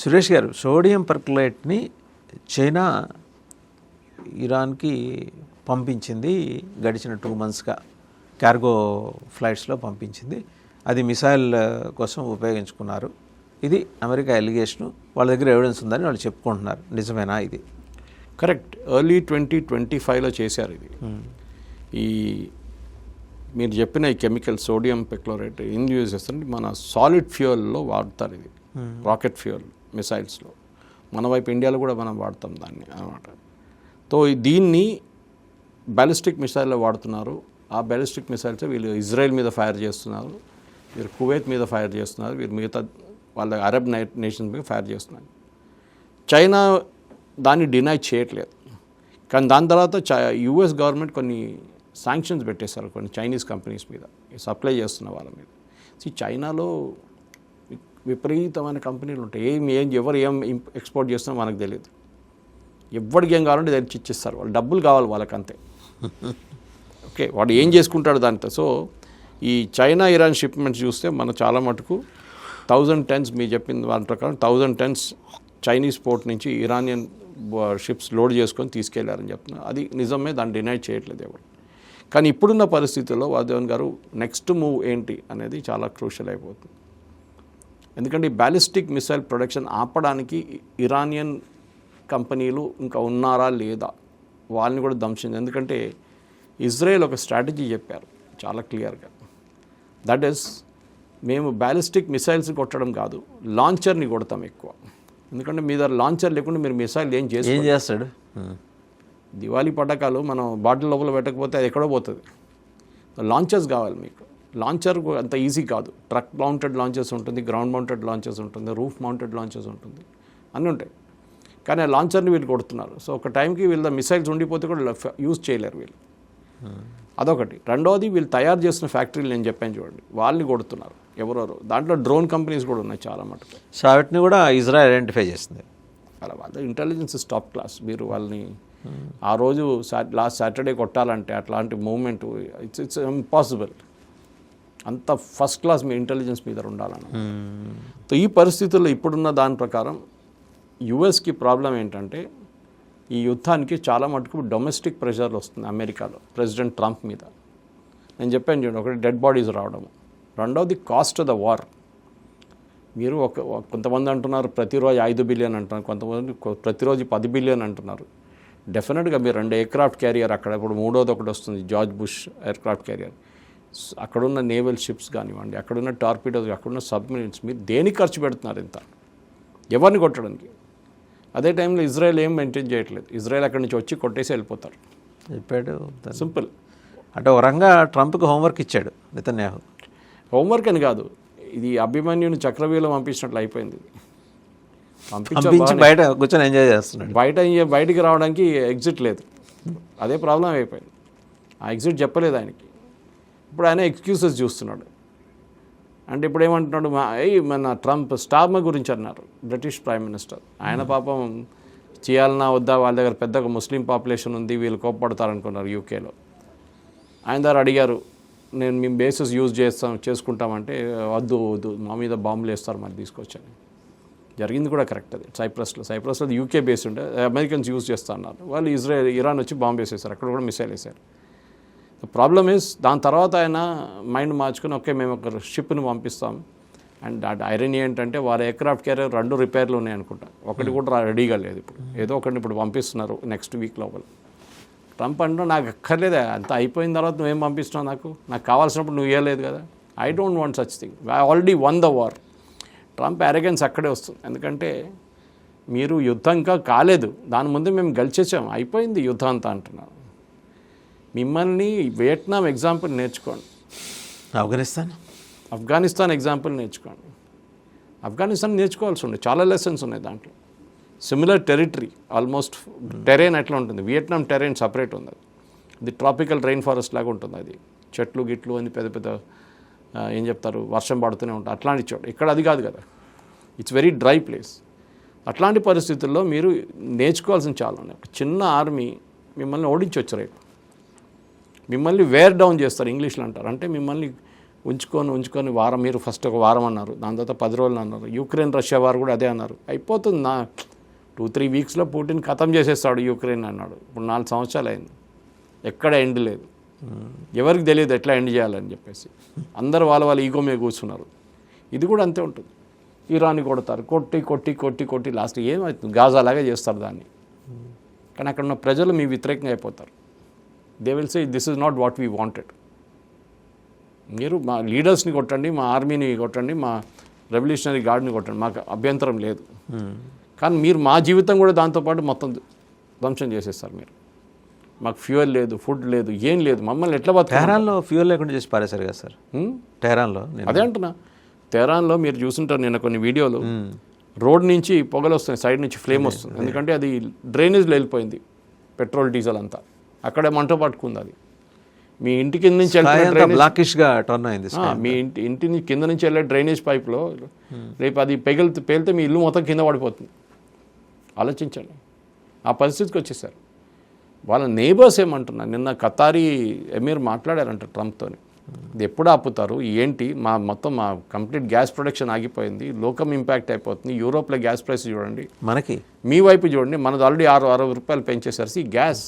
సురేష్ గారు, sodium పర్క్లైట్ని China ఇరాన్కి పంపించింది గడిచిన 2 monthsగా కార్గో ఫ్లైట్స్లో పంపించింది. అది మిసైల్ కోసం ఉపయోగించుకున్నారు. ఇది అమెరికా ఎలిగేషను. వాళ్ళ దగ్గర ఎవిడెన్స్ ఉందని వాళ్ళు చెప్పుకుంటున్నారు. నిజమేనా ఇది? కరెక్ట్. ఎర్లీ 2025లో చేశారు ఇది. ఈ మీరు చెప్పిన ఈ కెమికల్ సోడియం పెక్లోరైట్ ఏం యూజ్ చేస్తారంటే మన సాలిడ్ ఫ్యూయల్లో వాడతారు. ఇది రాకెట్ ఫ్యూయల్ మిసైల్స్లో. మన వైపు ఇండియాలో కూడా మనం వాడతాం దాన్ని అన్నమాట. సో దీన్ని బ్యాలిస్టిక్ మిసైల్లో వాడుతున్నారు. ఆ బ్యాలిస్టిక్ మిసైల్స్ వీళ్ళు ఇజ్రాయెల్ మీద ఫైర్ చేస్తున్నారు, వీరు కువైత్ మీద ఫైర్ చేస్తున్నారు, వీరు మిగతా వాళ్ళ అరబ్ నేషన్స్ మీద ఫైర్ చేస్తున్నారు. చైనా దాన్ని డినై చేయట్లేదు. కానీ దాని తర్వాత యుఎస్ గవర్నమెంట్ కొన్ని శాంక్షన్స్ పెట్టేశారు కొన్ని చైనీస్ కంపెనీస్ మీద, సప్లై చేస్తున్న వాళ్ళ మీద. చైనాలో విపరీతమైన కంపెనీలు ఉంటాయి. ఎవరు ఏం ఎక్స్పోర్ట్ చేస్తున్నా మనకు తెలియదు. ఎవరికి ఏం కావాలంటే దాన్ని ఇచ్చిస్తారు. వాళ్ళు డబ్బులు కావాలి వాళ్ళకి, అంతే. ఓకే, వాడు ఏం చేసుకుంటాడు దాంతో. సో ఈ చైనా ఇరాన్ షిప్మెంట్స్ చూస్తే మనం చాలా మటుకు 1000 tons మీరు చెప్పిన వాళ్ళ ప్రకారం 1000 tons చైనీస్ పోర్ట్ నుంచి ఇరానియన్ షిప్స్ లోడ్ చేసుకొని తీసుకెళ్లారని చెప్తున్నారు. అది నిజమే, దాన్ని డినై చేయట్లేదు ఎవరు. కానీ ఇప్పుడున్న పరిస్థితుల్లో వాసుదేవన్ గారు నెక్స్ట్ మూవ్ ఏంటి అనేది చాలా క్రూషియల్ అయిపోతుంది. ఎందుకంటే ఈ బ్యాలిస్టిక్ మిసైల్ ప్రొడక్షన్ ఆపడానికి ఇరానియన్ కంపెనీలు ఇంకా ఉన్నారా లేదా వాళ్ళని కూడా దంచింది. ఎందుకంటే ఇజ్రాయెల్ ఒక స్ట్రాటజీ చెప్పారు చాలా క్లియర్గా. దట్ ఈస్, మేము బ్యాలిస్టిక్ మిసైల్స్ కొట్టడం కాదు, లాంచర్ని కొడతాం ఎక్కువ. ఎందుకంటే మీ దగ్గర లాంచర్ లేకుండా మీరు మిసైల్ ఏం చేస్తాడు. దివాళీ పటాకాలు మనం బాటిల్ లోపల పెట్టకపోతే అది ఎక్కడో పోతుంది. లాంచర్స్ కావాలి మీకు. లాంచర్ అంత ఈజీ కాదు. ట్రక్ మౌంటెడ్ లాంచర్స్ ఉంటుంది, గ్రౌండ్ మౌంటెడ్ లాంచర్స్ ఉంటుంది, రూఫ్ మౌంటెడ్ లాంచర్స్ ఉంటుంది, అన్నీ ఉంటాయి. కానీ ఆ లాంచర్ని వీళ్ళు కొడుతున్నారు. సో ఒక టైంకి వీళ్ళ మిసైల్స్ ఉండిపోతే కూడా యూజ్ చేయలేరు వీళ్ళు. అదొకటి. రెండోది, వీళ్ళు తయారు చేసిన ఫ్యాక్టరీలు నేను చెప్పాను చూడండి, వాళ్ళని కొడుతున్నారు ఎవరెవరు. దాంట్లో డ్రోన్ కంపెనీస్ కూడా ఉన్నాయి చాలా మటుకు. సో వాటిని కూడా ఇజ్రాయెల్ ఐడెంటిఫై చేస్తుంది. అలా వాళ్ళ ఇంటెలిజెన్స్ ఇస్ టాప్ క్లాస్. మీరు వాళ్ళని ఆ రోజు లాస్ట్ సాటర్డే కొట్టాలంటే అట్లాంటి మూవ్మెంట్ ఇట్స్ ఇంపాసిబుల్. అంత ఫస్ట్ క్లాస్ మీ ఇంటెలిజెన్స్ మీద ఉండాలన్న. సో ఈ పరిస్థితుల్లో ఇప్పుడున్న దాని ప్రకారం యుఎస్కి ప్రాబ్లం ఏంటంటే ఈ యుద్ధానికి చాలా మటుకు డొమెస్టిక్ ప్రెషర్ వస్తుంది అమెరికాలో ప్రెసిడెంట్ ట్రంప్ మీద. నేను చెప్పాను చూడండి, ఒకటి డెడ్ బాడీస్ రావడం, రెండవది కాస్ట్ ఆఫ్ ద వార్. మీరు కొంతమంది అంటున్నారు ప్రతిరోజు 5 బిలియన్ అంటున్నారు, కొంతమంది ప్రతిరోజు 10 బిలియన్ అంటున్నారు. డెఫినెట్గా మీరు 2 ఎయిర్క్రాఫ్ట్ క్యారియర్, అక్కడ ఇప్పుడు 3వది ఒకటి వస్తుంది జార్జ్ బుష్ ఎయిర్క్రాఫ్ట్ క్యారియర్, అక్కడున్న నేవల్ షిప్స్ కానివ్వండి, అక్కడున్న టార్పిడోస్, అక్కడున్న సబ్మెరీన్స్, మీరు దేనికి ఖర్చు పెడుతున్నారు ఇంత? ఎవరిని కొట్టడానికి? అదే టైంలో ఇజ్రాయెల్ ఏం మెయింటైన్ చేయట్లేదు. ఇజ్రాయెల్ అక్కడి నుంచి వచ్చి కొట్టేసి వెళ్ళిపోతారు. చెప్పాడు సింపుల్. అంటే ఒక రంగా ట్రంప్కి హోంవర్క్ ఇచ్చాడు నెతన్యాహు. హోంవర్క్ అని కాదు, ఇది అభిమన్యుని చక్రవ్యూహంలో పంపించినట్లు అయిపోయింది. పంపించి బయట కూర్చొని ఎంజాయ్ చేస్తున్నాడు. బయటికి రావడానికి ఎగ్జిట్ లేదు. అదే ప్రాబ్లం అయిపోయింది. ఆ ఎగ్జిట్ చెప్పలేదు ఆయనకి. ఇప్పుడు ఆయన ఎక్స్క్యూజెస్ చూస్తున్నాడు. అంటే ఇప్పుడు ఏమంటున్నాడు, మన ట్రంప్ స్టార్మ గురించి అన్నారు, బ్రిటిష్ ప్రైమ్ మినిస్టర్. ఆయన పాపం చేయాలన్నా వద్దా, వాళ్ళ దగ్గర పెద్ద ముస్లిం పాపులేషన్ ఉంది, వీళ్ళు కోప్పడతారనుకున్నారు యూకేలో. ఆయన దగ్గర అడిగారు, మేము బేసెస్ యూజ్ చేసుకుంటామంటే వద్దు మా మీద బాంబులు వేస్తారు మరి తీసుకొచ్చాను. జరిగింది కూడా కరెక్ట్. అది సైప్రస్లో యూకే బేస్ ఉంటే అమెరికన్స్ యూజ్ చేస్తా అన్నారు. వాళ్ళు ఇరాన్ వచ్చి బాంబు వేసేసారు, అక్కడ కూడా మిసైల్ వేశారు. ప్రాబ్లమ్ ఈజ్, దాని తర్వాత ఆయన మైండ్ మార్చుకుని ఓకే మేము ఒక షిప్ని పంపిస్తాం. అండ్ ఐరన్ ఏంటంటే వారి ఎయిర్క్రాఫ్ట్ క్యారియర్ 2 రిపేర్లు ఉన్నాయి అనుకుంటా, ఒకటి కూడా రెడీగా లేదు. ఇప్పుడు ఏదో ఒకటి ఇప్పుడు పంపిస్తున్నారు నెక్స్ట్ వీక్ లోపల. ట్రంప్ అంటే నాకు అక్కర్లేదా, అంత అయిపోయిన తర్వాత నువ్వేం పంపిస్తున్నావు, నాకు కావాల్సినప్పుడు నువ్వు ఇవ్వలేదు కదా. I don't want such thing. I already won the war. Trump arrogance అక్కడే వస్తుంది. ఎందుకంటే మీరు యుద్ధం ఇంకా కాలేదు, దాని ముందే మేము గెలిచేసాము, అయిపోయింది యుద్ధం అంతా అంటున్నాను. మిమ్మల్ని వియట్నాం ఎగ్జాంపుల్ నేర్చుకోండి, ఆఫ్ఘనిస్తాన్ ఎగ్జాంపుల్ నేర్చుకోండి. ఆఫ్ఘనిస్తాన్ నేర్చుకోవాల్సి ఉంది, చాలా లెసన్స్ ఉన్నాయి దాంట్లో. సిమిలర్ టెరిటరీ, ఆల్మోస్ట్ టెరైన్ ఎట్లా ఉంటుంది, వియట్నాం టెరైన్ సపరేట్ ఉంది. అది ట్రాపికల్ రెయిన్ ఫారెస్ట్ లాగా ఉంటుంది. అది చెట్లు గిట్లు అని పెద్ద పెద్ద ఏం చెప్తారు, వర్షం పడుతూనే ఉంటుంది అట్లాంటి చోట. ఇక్కడ అది కాదు కదా, ఇట్స్ వెరీ డ్రై ప్లేస్. అట్లాంటి పరిస్థితుల్లో మీరు నేర్చుకోవాల్సిన చాలా ఉన్నాయి. ఒక చిన్న ఆర్మీ మిమ్మల్ని ఓడించవచ్చు రేపు, మిమ్మల్ని వేర్ డౌన్ చేస్తారు, ఇంగ్లీష్లో అంటారు. అంటే మిమ్మల్ని ఉంచుకొని వారం, మీరు ఫస్ట్ ఒక వారం అన్నారు, దాని తర్వాత 10 రోజులు అన్నారు. యుక్రెయిన్ రష్యా వారు కూడా అదే అన్నారు. అయిపోతుంది 2-3 వీక్స్లో పుటిన్ ఖతం చేసేస్తాడు యుక్రెయిన్ అన్నాడు. ఇప్పుడు 4 సంవత్సరాలు అయింది, ఎక్కడ ఎండ్ లేదు. ఎవరికి తెలియదు ఎట్లా ఎండ్ చేయాలని చెప్పేసి అందరూ వాళ్ళ ఈగో మీద కూర్చున్నారు. ఇది కూడా అంతే ఉంటుంది. ఇరాన్ని కొడతారు, కొట్టి లాస్ట్ ఏమవుతుంది, గాజాలాగా చేస్తారు దాన్ని. కానీ అక్కడ ఉన్న ప్రజలు మీ వ్యతిరేకంగా అయిపోతారు. They will say this is not what we wanted. మీరు మా లీడర్స్ని కొట్టండి, మా ఆర్మీని కొట్టండి, మా రెవల్యూషనరీ గార్డ్ని కొట్టండి, మాకు అభ్యంతరం లేదు. కానీ మీరు మా జీవితం కూడా దాంతోపాటు మొత్తం ధ్వంసం చేసేస్తారు. మీరు మాకు ఫ్యూయల్ లేదు, ఫుడ్ లేదు, ఏం లేదు, మమ్మల్ని ఎట్లా బతుకు. టెహరాన్లో ఫ్యూయల్ లేకుండా చేసి పారేశారు కదా సార్. టెహరాన్లో అదే అంటున్నా. తెహరాన్లో మీరు చూసుంటారు నిన్న కొన్ని వీడియోలు, రోడ్ నుంచి పొగలు వస్తాయి, సైడ్ నుంచి ఫ్లేమ్ వస్తుంది. ఎందుకంటే అది డ్రైనేజ్లో వెళ్ళిపోయింది పెట్రోల్ డీజిల్ అంతా, అక్కడే మంట పట్టుకుంది. అది మీ ఇంటి కింద నుంచి బ్లాకిష్గా టర్న్ అయింది. మీ ఇంటి కింద నుంచి వెళ్ళే డ్రైనేజ్ పైప్లో రేపు అది పేలితే మీ ఇల్లు మొత్తం కింద పడిపోతుంది. ఆలోచించండి, ఆ పరిస్థితికి వచ్చేసారు. వాళ్ళ నేబర్స్ ఏమంటున్నారు, నిన్న ఖతారీ ఎమీర్ మాట్లాడారంట ట్రంప్తో. ఇది ఎప్పుడు ఆపుతారు ఏంటి, మా కంప్లీట్ గ్యాస్ ప్రొడక్షన్ ఆగిపోయింది, లోకం ఇంపాక్ట్ అయిపోతుంది, యూరోప్లో గ్యాస్ ప్రైస్ చూడండి, మనకి మీ వైపు చూడండి, మనది ఆల్రెడీ 60 రూపాయలు పెంచేసరికి ఈ గ్యాస్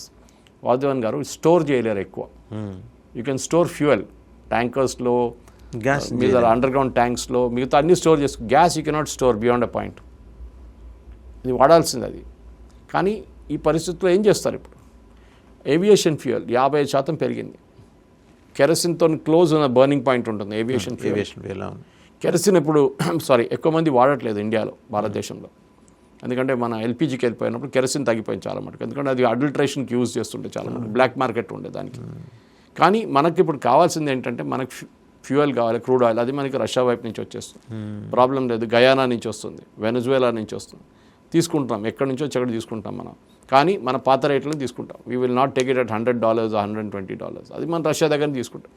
వాధవన్ గారు స్టోర్ చేయలేరు ఎక్కువ. యూ కెన్ స్టోర్ ఫ్యూయల్ ట్యాంకర్స్లో, గ్యాస్ మీద అండర్ గ్రౌండ్ ట్యాంక్స్లో, మిగతా అన్ని స్టోర్ చేసుకో. Gas you cannot store beyond a point, ఇది వాడాల్సింది అది. కానీ ఈ పరిస్థితుల్లో ఏం చేస్తారు ఇప్పుడు, ఏవియేషన్ ఫ్యూయల్ 50% పెరిగింది. కెరసిన్తో క్లోజ్ ఉన్న బర్నింగ్ పాయింట్ ఉంటుంది ఏవియేషన్ ఫ్యూయల్. కెరసిన్ ఇప్పుడు ఎక్కువ మంది వాడట్లేదు ఇండియాలో, భారతదేశంలో. ఎందుకంటే మన ఎల్పిజికి వెళ్ళిపోయినప్పుడు కెరసిన్ తగ్గిపోయింది చాలా మటుకు. ఎందుకంటే అది అడల్ట్రేషన్కి యూజ్ చేస్తుంటే చాలా మటుకు, బ్లాక్ మార్కెట్ ఉండే దానికి. కానీ మనకి ఇప్పుడు కావాల్సింది ఏంటంటే మనకి ఫ్యూయల్ కావాలి, క్రూడ్ ఆయిల్. అది మనకి రష్యా వైపు నుంచి వచ్చేస్తుంది, ప్రాబ్లం లేదు. గయానా నుంచి వస్తుంది, వెనజువేలా నుంచి వస్తుంది, తీసుకుంటాం. ఎక్కడి నుంచో చెక్కడ తీసుకుంటాం మనం. కానీ మన పాత రేట్లను తీసుకుంటాం. We will not take it at $100, $120. అది మన రష్యా దగ్గర తీసుకుంటాం.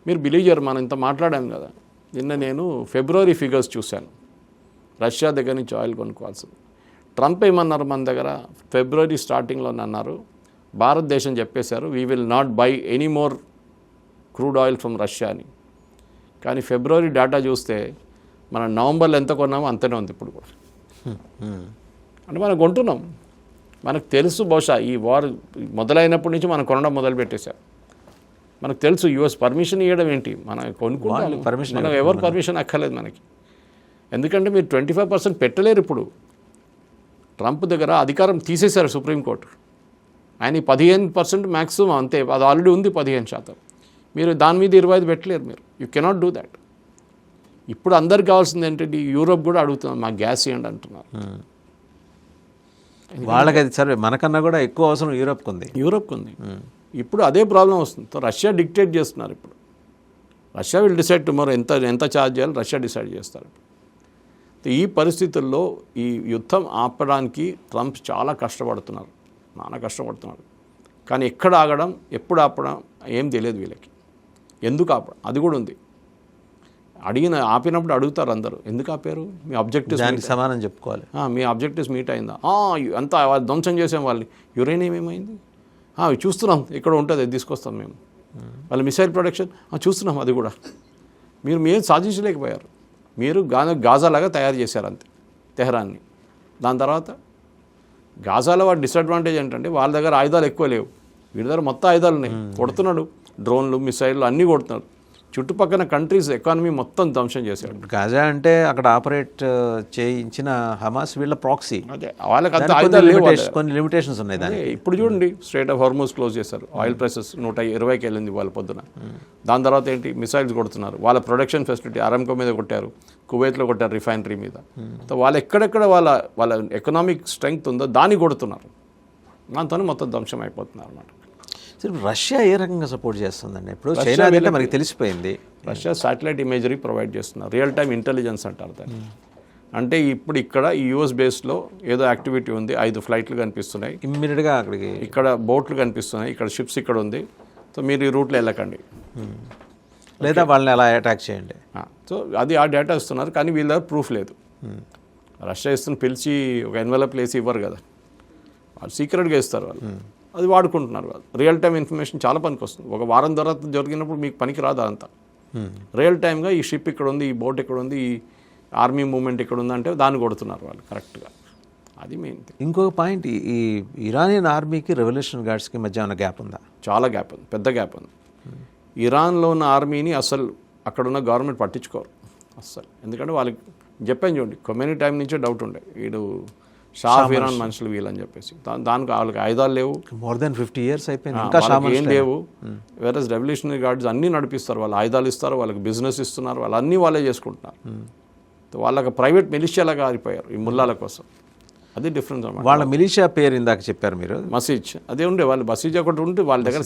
మీరు బిలీవ్ చేయరు, మనం ఇంత మాట్లాడాం కదా. నిన్న నేను ఫిబ్రవరి ఫిగర్స్ చూశాను, రష్యా దగ్గర నుంచి ఆయిల్ కొనుక్కోవాల్సింది. ట్రంప్ ఏమన్నారు మన దగ్గర ఫిబ్రవరి స్టార్టింగ్లో అన్నారు, భారతదేశం చెప్పేశారు we will not by any more crude oil from Russia అని. కానీ ఫిబ్రవరి డేటా చూస్తే మనం నవంబర్లో ఎంత కొన్నామో అంతనే ఉంది ఇప్పుడు కూడా. అంటే మనం కొంటున్నాం, మనకు తెలుసు. బహుశా ఈ వార్ మొదలైనప్పటి నుంచి మనం కొనడం మొదలుపెట్టేశాం. మనకు తెలుసు యూఎస్ పర్మిషన్ ఇవ్వడం ఏంటి, మనం కొనుక్కోవాలి. మనం ఎవరు పర్మిషన్ అక్కర్లేదు మనకి. ఎందుకంటే మీరు 25% పెట్టలేరు. ఇప్పుడు ట్రంప్ దగ్గర అధికారం తీసేశారు సుప్రీంకోర్టు. ఆయన 15% మ్యాక్సిమం అంతే, అది ఆల్రెడీ ఉంది 15%. మీరు దాని మీద 25 పెట్టలేరు మీరు. You cannot do that. ఇప్పుడు అందరికి కావాల్సింది ఏంటంటే యూరోప్ కూడా అడుగుతున్నారు, మాకు గ్యాస్ ఇవ్వండి అంటున్నారు. వాళ్ళకి అది సరే, మనకన్నా కూడా ఎక్కువ అవసరం యూరోప్కి ఉంది. ఇప్పుడు అదే ప్రాబ్లం వస్తుంది. రష్యా డిక్టేట్ చేస్తున్నారు. ఇప్పుడు రష్యా విల్ డిసైడ్ టుమారో ఎంత ఛార్జ్ చేయాలో రష్యా డిసైడ్ చేస్తారు. ఈ పరిస్థితుల్లో ఈ యుద్ధం ఆపడానికి ట్రంప్ చాలా కష్టపడుతున్నారు, నానా కష్టపడుతున్నారు. కానీ ఎక్కడ ఆగడం, ఎప్పుడు ఆపడం ఏం తెలియదు వీళ్ళకి. ఎందుకు ఆపడం అది కూడా ఉంది. ఆపినప్పుడు అడుగుతారు అందరూ, ఎందుకు ఆపారు, మీ ఆబ్జెక్టివ్స్ సమానం చెప్పుకోవాలి, మీ ఆబ్జెక్టివ్స్ మీట్ అయిందా, అంతా ధ్వంసం చేసాం వాళ్ళని, యురేనియం ఏమైంది చూస్తున్నాం, ఇక్కడ ఉంటుంది, అది తీసుకొస్తాం మేము. వాళ్ళ మిసైల్ ప్రొడక్షన్ చూస్తున్నాం, అది కూడా మీరు సాధించలేకపోయారు. మీరు గాజాలాగా తయారు చేశారు అంతే తెహరాన్ని. దాని తర్వాత గాజాలో వాడి డిసడ్వాంటేజ్ ఏంటంటే వాళ్ళ దగ్గర ఆయుధాలు ఎక్కువ లేవు, వీడి దగ్గర మొత్తం ఆయుధాలు ఉన్నాయి. కొడుతున్నాడు, డ్రోన్లు, మిసైళ్ళు అన్నీ కొడుతున్నాడు. చుట్టుపక్కల కంట్రీస్ ఎకానమీ మొత్తం ధ్వంసం చేశాడు. గాజా అంటే అక్కడ ఆపరేట్ చేయించిన హమాస్ వీళ్ళ ప్రాక్సీ. అదే వాళ్ళకి అంత ఆయుధాలు లేవు, కొన్ని లిమిటేషన్స్ ఉన్నాయి దానికి. ఇప్పుడు చూడండి, స్ట్రైట్ ఆఫ్ హార్మోస్ క్లోజ్ చేశారు, ఆయిల్ ప్రైసెస్ 120కి వెళ్ళింది వాళ్ళ పొద్దున. దాని తర్వాత ఏంటి, మిసైల్స్ కొడుతున్నారు. వాళ్ళ ప్రొడక్షన్ ఫెసిలిటీ అరామ్కో మీద కొట్టారు, కువైట్లో కొట్టారు రిఫైనరీ మీద. సో వాళ్ళు ఎక్కడెక్కడ వాళ్ళ ఎకనామిక్ స్ట్రెంగ్త్ ఉందో దాన్ని కొడుతున్నారు. దాంతోనే మొత్తం ధ్వంసం అయిపోతున్నారు అన్నమాట. రష్యా ఏ రకంగా సపోర్ట్ చేస్తుందండి? ఇప్పుడు చైనా అంటే మనకి తెలిసిపోయింది, రష్యా శాటిలైట్ ఇమేజరీ ప్రొవైడ్ చేస్తున్నారు, రియల్ టైమ్ ఇంటెలిజెన్స్ అంటారు దాన్ని. అంటే ఇప్పుడు ఇక్కడ ఈ యూఎస్ బేస్లో ఏదో యాక్టివిటీ ఉంది, 5 ఫ్లైట్లు కనిపిస్తున్నాయి ఇమ్మీడియట్గా అక్కడికి, ఇక్కడ బోట్లు కనిపిస్తున్నాయి, ఇక్కడ షిప్స్ ఇక్కడ ఉంది, సో మీరు ఈ రూట్లో వెళ్ళకండి, లేదా వాళ్ళని అలా అటాక్ చేయండి. సో అది ఆ డేటా ఇస్తున్నారు. కానీ వీళ్ళ దగ్గర ప్రూఫ్ లేదు. రష్యా ఇస్తున్న పిలిచి ఒక ఎన్వెలప్ వేసి ఇవ్వరు కదా, వాళ్ళు సీక్రెట్గా ఇస్తారు వాళ్ళు, అది వాడుకుంటున్నారు వాళ్ళు. రియల్ టైమ్ ఇన్ఫర్మేషన్ చాలా పనికి వస్తుంది. ఒక వారం తర్వాత జరిగినప్పుడు మీకు పనికి రాదు అంతా. రియల్ టైమ్గా ఈ షిప్ ఇక్కడ ఉంది, ఈ బోట్ ఇక్కడ ఉంది, ఈ ఆర్మీ మూవ్మెంట్ ఇక్కడ ఉందంటే దాన్ని కొడుతున్నారు వాళ్ళు కరెక్ట్గా. అది మెయిన్ థింగ్. ఇంకొక పాయింట్, ఈ ఇరానియన్ ఆర్మీకి రెవల్యూషన్ గార్డ్స్కి మధ్య ఉన్న గ్యాప్ ఉందా? చాలా గ్యాప్ ఉంది, పెద్ద గ్యాప్ ఉంది. ఇరాన్లో ఉన్న ఆర్మీని అసలు అక్కడున్న గవర్నమెంట్ పట్టించుకోరు అస్సలు. ఎందుకంటే వాళ్ళకి చెప్పాను చూడండి, కమ్యూనిటీ టైం నుంచే డౌట్ ఉండే వీడు షా ఆఫ్ ఇరాన్ మనుషులు వీళ్ళని చెప్పేసి. దానికి వాళ్ళకి ఆయుధాలు లేవు, మోర్ దెన్ 50 years అయిపోయింది, వాళ్ళకి ఏం లేవు. వేరే రెవల్యూషనరీ గార్డ్స్ అన్నీ నడిపిస్తారు, వాళ్ళు ఆయుధాలు ఇస్తారు, వాళ్ళకి బిజినెస్ ఇస్తున్నారు, వాళ్ళు అన్నీ వాళ్ళే చేసుకుంటున్నారు. వాళ్ళకి ప్రైవేట్ మిలిషియాలాగా ఆరిపోయారు ఈ ముల్లాల కోసం. అది డిఫరెన్స్ అన్నమాట. వాళ్ళ మిలిషియా పేరు ఇందాక చెప్పారు మీరు, మసీజ్. అదే ఉండే వాళ్ళు మసీజ్ ఒకటి ఉంటే వాళ్ళ దగ్గర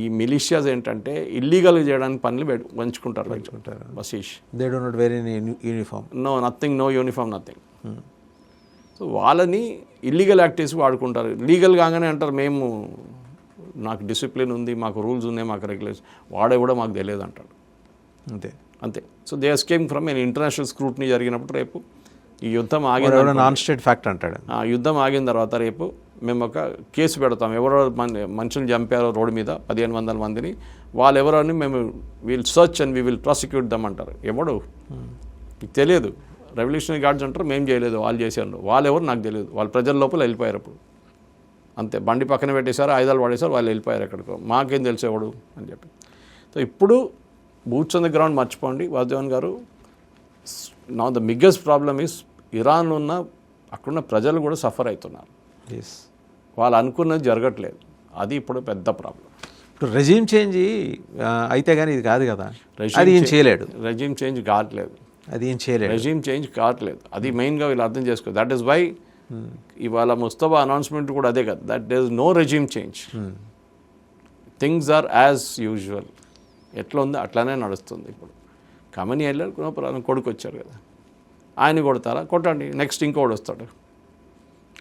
ఈ మిలిషియాస్ ఏంటంటే ఇల్లీగల్గా చేయడానికి పనులు పంచుకుంటారు. మసీజ్ they don't not wear any uniform, no uniform, nothing. So వాళ్ళని ఇల్లీగల్ యాక్టివిటీస్ వాడుకుంటారు. లీగల్ కాగానే అంటారు మేము నాకు డిసిప్లిన్ ఉంది, మాకు రూల్స్ ఉన్నాయి, మాకు రెగ్యులేషన్, వాడే కూడా మాకు తెలియదు అంటాడు. అంతే. So they escape from international scrutiny జరిగినప్పుడు రేపు ఈ యుద్ధం ఆగిన నాన్ స్టేట్ ఫ్యాక్టర్ అంటాడు. యుద్ధం ఆగిన తర్వాత రేపు మేము ఒక కేసు పెడతాం, ఎవరో మనుషులు చంపారో రోడ్డు మీద 1500 మందిని, వాళ్ళు ఎవరని మేము will search and we will prosecute them అంటారు. ఎవడు మీకు తెలియదు, రెవల్యూషనరీ గార్డ్స్ అంటారు మేము చేయలేదు వాళ్ళు చేశారు, వాళ్ళు ఎవరు నాకు తెలియదు, వాళ్ళు ప్రజల లోపల వెళ్ళిపోయారు. అప్పుడు అంతే, బండి పక్కన పెట్టేశారు, ఆయుధాలు వాడేశారు, వాళ్ళు వెళ్ళిపోయారు ఎక్కడికో, మాకేం తెలిసేవాడు అని చెప్పి. సో ఇప్పుడు బూట్స్ ఆన్ ద గ్రౌండ్ మర్చిపోండి వాసుదేవన్ గారు. నా ద బిగ్గెస్ట్ ప్రాబ్లమ్ ఈస్ ఇరాన్లో ఉన్న అక్కడున్న ప్రజలు కూడా సఫర్ అవుతున్నారు. వాళ్ళు అనుకున్నది జరగట్లేదు, అది ఇప్పుడు పెద్ద ప్రాబ్లం. ఇప్పుడు రెజ్యూమ్ చేంజ్ అయితే కానీ ఇది కాదు కదా, అది ఏం చేయలేడు. రెజ్యూమ్ చేంజ్ కావట్లేదు, అది ఏం చేయలేదు, రెజ్యూమ్ చేంజ్ కావట్లేదు. అది మెయిన్గా వీళ్ళు అర్థం చేసుకో. దట్ ఈస్ వై ఇవాళ ముస్తఫా అనౌన్స్మెంట్ కూడా అదే కదా, that there is no resume change, things are as usual. ఎట్లా ఉందో అట్లానే నడుస్తుంది. ఇప్పుడు కమని వెళ్ళారు, కొడుకు వచ్చారు కదా, ఆయన కొడతారా, కొట్టండి, నెక్స్ట్ ఇంకోటి వస్తాడు.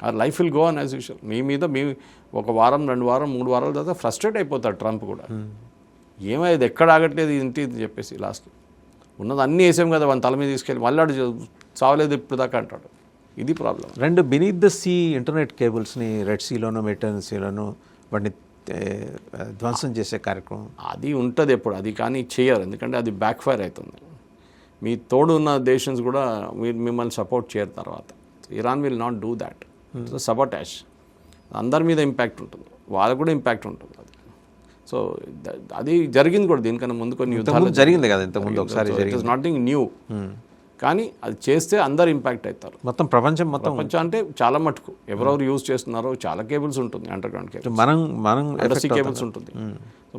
ఆ life will go on as usual. మీ మీద ఒక వారం 2 వారం 3 వారాల తర్వాత ఫ్రస్ట్రేట్ అయిపోతాడు ట్రంప్ కూడా. ఏమైంది, ఎక్కడ ఆగట్లేదు ఇంటి చెప్పేసి లాస్ట్ ఉన్నది అన్నీ వేసాం కదా వాళ్ళ తల మీద తీసుకెళ్ళి మళ్ళీ చావలేదు ఇప్పుడు దాకా అంటాడు. ఇది problem. 2 beneath the sea internet కేబుల్స్ని రెడ్ సీలోను మెడిటరేనియన్ సీలోను వాటిని ధ్వంసం చేసే కార్యక్రమం అది ఉంటుంది ఎప్పుడు, అది కానీ చేయరు. ఎందుకంటే అది బ్యాక్ ఫైర్ అవుతుంది. మీ తోడు ఉన్న దేశన్స్ కూడా మిమ్మల్ని సపోర్ట్ చేయరు తర్వాత. Iran will not do that. Sabotage అందరి మీద ఇంపాక్ట్ ఉంటుంది, వాళ్ళకు కూడా ఇంపాక్ట్ ఉంటుంది. అది సో అది జరిగింది కూడా, దీనికన్నా ముందు కొన్ని యుద్ధాలు జరిగింది కదా ఇంతకుముందు ఒకసారి. ఇట్ ఇస్ నాటింగ్ న్యూ, కానీ అది చేస్తే అందరు ఇంపాక్ట్ అవుతారు. మొత్తం ప్రపంచం అంటే చాలా మటుకు ఎవరెవరు యూజ్ చేస్తున్నారో చాలా కేబుల్స్ ఉంటుంది, అండర్ గ్రౌండ్ కేబుల్స్, మనం అండర్సీ కేబుల్స్ ఉంటుంది.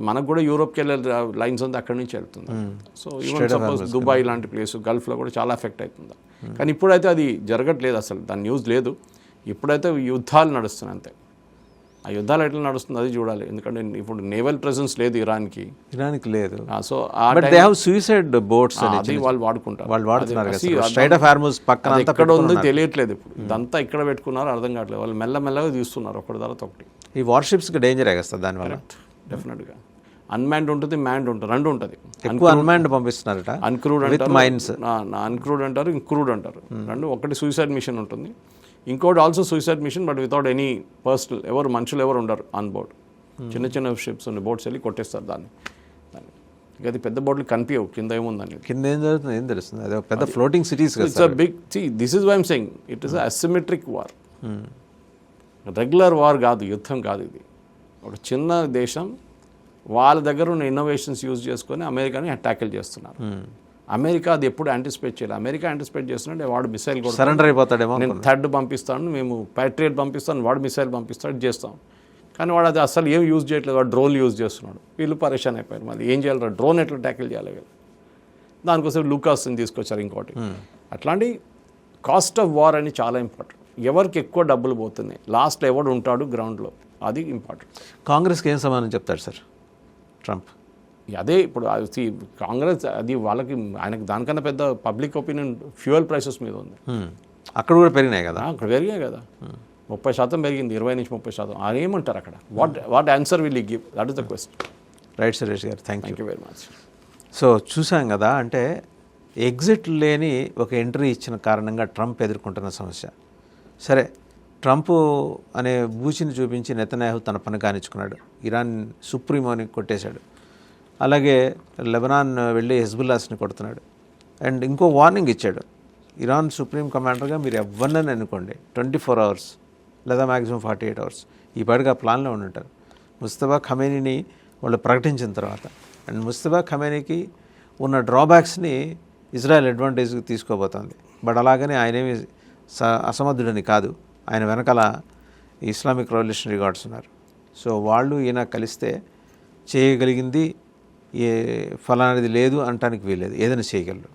మనకు కూడా యూరోప్కి వెళ్ళే లైన్స్ అంతా అక్కడి నుంచి వెళ్తుంది. సో ఈవెన్ సపోజ్ దుబాయ్ లాంటి ప్లేస్, గల్ఫ్లో కూడా చాలా ఎఫెక్ట్ అవుతుంది. కానీ ఇప్పుడైతే అది జరగట్లేదు, అసలు దాని న్యూస్ లేదు. ఇప్పుడైతే యుద్ధాలు నడుస్తున్నాయి అంతే. ఆ యుద్ధాలు ఎట్లా నడుస్తుంది అది చూడాలి. ఎందుకంటే ఇప్పుడు నేవల్ ప్రెసెన్స్ లేదు ఇరాన్కి లేదు. సో సూసైడ్ బోట్స్ అది వాళ్ళు వాడుకుంటారు, వాళ్ళు వాడుతున్నారు. స్ట్రైట్ ఆఫ్ హార్మజ్ పక్కన ఎక్కడ ఉందో తెలియట్లేదు ఇప్పుడు. ఇదంతా ఇక్కడ పెట్టుకున్నారు అర్థం కావట్లేదు. వాళ్ళు మెల్లమెల్లగా తీస్తున్నారు ఒకటి తర్వాత ఒకటి. ఈ వార్షిప్స్కి డేంజర్ కదా దానివల్ల. డెఫినెట్గా అన్మ్యాన్డ్ ఉంటుంది, మ్యాన్డ్ ఉంటుంది, 2 ఉంటుంది. అన్మ్యాన్డ్ పంపిస్తున్నారట, అన్క్రూడ్ అంటారు, అన్క్రూడ్ అంటారు, ఇంక్రూడ్ అంటారు. 2 ఒకటి సూసైడ్ మిషన్ ఉంటుంది, ఇంకోటి also suicide mission but without any personnel, ఎవరు మనుషులు ఎవరు ఉండరు ఆన్ బోర్డ్. చిన్న చిన్న షిప్స్ ఉన్న బోట్స్ వెళ్ళి కొట్టేస్తారు దాన్ని. ఇక అది పెద్ద బోట్లు కనిపించవు కింద ఏముందని. కింద ఏం జరుగుతుంది ఏం తెలుస్తుంది, అదే పెద్ద floating cities. It's a big this is why I'm saying it is asymmetric war. Regular war కాదు, యుద్ధం కాదు ఇది. ఒక చిన్న దేశం వాళ్ళ దగ్గర ఉన్న ఇన్నోవేషన్స్ యూజ్ చేసుకొని అమెరికాని ట్యాకిల్ చేస్తున్నారు. అమెరికా అది ఎప్పుడు యాంటిసిపేట్ చేయాలి. అమెరికా యాంటిసిపేట్ చేస్తున్నాడు, వాడు మిసైల్ కూడా సరెండర్ అయిపోతాడేమో, నేను థర్డ్ పంపిస్తాను, మేము ప్యాట్రియట్ పంపిస్తాను, వాడు మిసైల్ పంపిస్తాడు, చేస్తాం. కానీ వాడు అది అసలు ఏం యూజ్ చేయట్లేదు, వాడు డ్రోన్ యూజ్ చేస్తున్నాడు. వీళ్ళు పరేషాన్ అయిపోయారు. మళ్ళీ ఏం చేయాలి, డ్రోన్ ఎట్లా ట్యాకిల్ చేయాలి వీళ్ళు. దానికోసం లూకాస్ని తీసుకొచ్చారు ఇంకోటి. అట్లాంటి కాస్ట్ ఆఫ్ వార్ అని చాలా ఇంపార్టెంట్. ఎవరికి ఎక్కువ డబ్బులు పోతున్నాయి, లాస్ట్లో ఎవడు ఉంటాడు గ్రౌండ్లో, అది ఇంపార్టెంట్. కాంగ్రెస్కి ఏం సమాధానం చెప్తాడు సార్ ట్రంప్? అదే ఇప్పుడు కాంగ్రెస్ అది వాళ్ళకి ఆయనకి దానికన్నా పెద్ద పబ్లిక్ ఒపీనియన్ ఫ్యూయల్ ప్రైసెస్ మీద ఉంది. అక్కడ కూడా పెరిగినాయి కదా, అక్కడ పెరిగాయి కదా, 30% పెరిగింది, 20 నుంచి 30%. అది ఏమంటారు అక్కడ? What answer will you give? That is the question. Right Suresh garu, thank you very much. So చూసాం కదా, అంటే ఎగ్జిట్ లేని ఒక ఎంట్రీ ఇచ్చిన కారణంగా ట్రంప్ ఎదుర్కొంటున్న సమస్య. సరే, ట్రంప్ అనే బూచిని చూపించి నెతన్యాహు తన పని కానిచ్చుకున్నాడు, ఇరాన్ సుప్రీమోని కొట్టేశాడు. అలాగే లెబనాన్ వెళ్ళి హెజ్బుల్లాస్ని కొడుతున్నాడు. అండ్ ఇంకో వార్నింగ్ ఇచ్చాడు, ఇరాన్ సుప్రీం కమాండర్గా మీరు ఎవరినని అనుకోండి 24 hours లేదా మ్యాక్సిమం 48 hours ఈ పాటికి ఆ ప్లాన్లో ఉంటారు. ముస్తఫా ఖమేనీని వాళ్ళు ప్రకటించిన తర్వాత అండ్ ముస్తఫా ఖమేనీకి ఉన్న డ్రాబ్యాక్స్ని ఇజ్రాయెల్ అడ్వాంటేజ్కి తీసుకోబోతోంది. బట్ అలాగని ఆయనేమి అసమర్థుడని కాదు, ఆయన వెనకాల ఇస్లామిక్ రెవల్యూషనరీ గార్డ్స్ ఉన్నారు. సో వాళ్ళు ఈయన కలిస్తే చేయగలిగింది ఫలానాది లేదు అనటానికి వీల్లేదు, ఏదైనా చేయగలరు.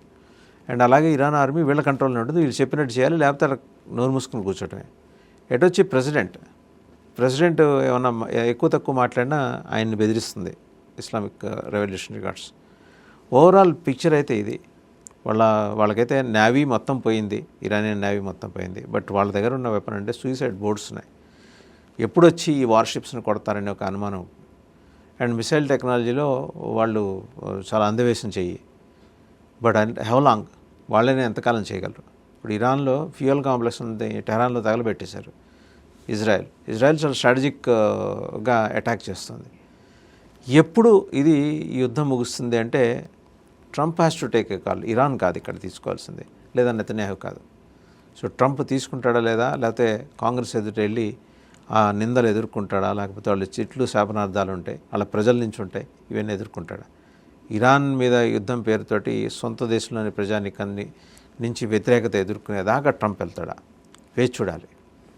అండ్ అలాగే ఇరాన్ ఆర్మీ వీళ్ళ కంట్రోల్లో ఉంటుంది, వీళ్ళు చెప్పినట్టు చేయాలి, లేకపోతే అలా నోరు మూసుకుని కూర్చోటమే. ఎటొచ్చి ప్రెసిడెంట్ ఏమన్నా ఎక్కువ తక్కువ మాట్లాడినా ఆయన్ని బెదిరిస్తుంది Islamic Revolutionary Guards. Overall picture అయితే ఇది. వాళ్ళకైతే నేవీ మొత్తం పోయింది, ఇరానియన్ నేవీ మొత్తం పోయింది. బట్ వాళ్ళ దగ్గర ఉన్న వెపన్ అంటే సూసైడ్ బోర్డ్స్ ఉన్నాయి. ఎప్పుడు వచ్చి ఈ వార్షిప్స్ని కొడతారనే ఒక అనుమానం. అండ్ మిసైల్ టెక్నాలజీలో వాళ్ళు చాలా అందవేశం చెయ్యి. బట్ హౌ లాంగ్, వాళ్ళనే ఎంతకాలం చేయగలరు? ఇప్పుడు ఇరాన్లో ఫ్యూయల్ కాంప్లెక్స్ ఉంది, టెహరాన్లో తగలబెట్టేశారు. ఇజ్రాయెల్ చాలా స్ట్రాటజిక్గా అటాక్ చేస్తుంది. ఎప్పుడు ఇది యుద్ధం ముగుస్తుంది అంటే Trump has to take a call. Iran కాదు ఇక్కడ తీసుకోవాల్సింది, లేదా నెతన్యాహు కాదు. సో ట్రంప్ తీసుకుంటాడా లేదా, లేకపోతే కాంగ్రెస్ ఎదుట వెళ్ళి ఆ నిందలు ఎదుర్కొంటాడా, లేకపోతే వాళ్ళు చిట్లు శాపనార్థాలు ఉంటాయి, వాళ్ళ ప్రజల నుంచి ఉంటాయి, ఇవన్నీ ఎదుర్కొంటాడా? ఇరాన్ మీద యుద్ధం పేరుతోటి సొంత దేశంలోని ప్రజానికాన్ని నుంచి వ్యతిరేకత ఎదుర్కొనేదాకా ట్రంప్ వెళ్తాడా? వేచి చూడాలి.